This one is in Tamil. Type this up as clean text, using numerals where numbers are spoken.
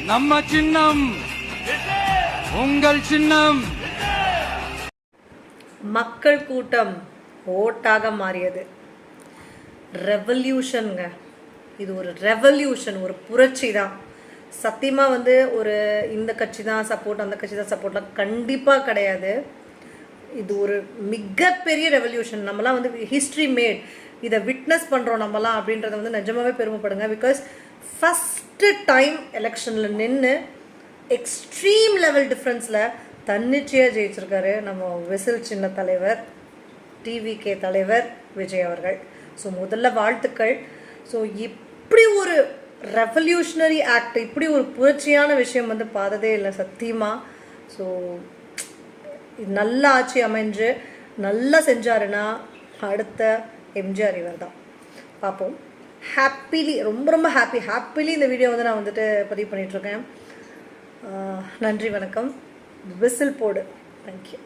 நம்ம சின்னம் உங்கள் சின்னம். மக்கள் கூட்டம் ஓட்டாக மாறியது. ரெவல்யூஷனுங்க, இது ஒரு ரெவல்யூஷன், ஒரு புரட்சி தான். சத்தியமாக ஒரு இந்த கட்சி தான் சப்போர்ட், அந்த கட்சி தான் சப்போர்ட்லாம் கண்டிப்பாக கிடையாது. இது ஒரு மிகப்பெரிய ரெவல்யூஷன். நம்மலாம் ஹிஸ்ட்ரி மேட், இதை விட்னஸ் பண்ணுறோம் நம்மலாம் அப்படின்றத நிஜமாகவே பெருமைப்படுங்க. பிகாஸ் ஃபஸ்ட்டு டைம் எலெக்ஷனில் நின்று எக்ஸ்ட்ரீம் லெவல் டிஃப்ரென்ஸில் தன்னிச்சையாக ஜெயிச்சிருக்காரு நம்ம விசில் சின்ன தலைவர் டிவிகே தலைவர் விஜய் அவர்கள். ஸோ முதல்ல வாழ்த்துக்கள். ஸோ இப்படி ஒரு ரெவல்யூஷனரி ஆக்ட், இப்படி ஒரு புரட்சியான விஷயம் பார்த்ததே இல்லை சத்தியமாக. ஸோ நல்ல ஆட்சி அமைஞ்சு நல்லா செஞ்சாருன்னா அடுத்த எம்ஜிஆர் இவர் தான். பார்ப்போம். ஹாப்பிலி, ரொம்ப ரொம்ப ஹாப்பிலி இந்த வீடியோ நான் பதிவு பண்ணிகிட்ருக்கேன். நன்றி, வணக்கம். விசில் போடு. தேங்க்யூ.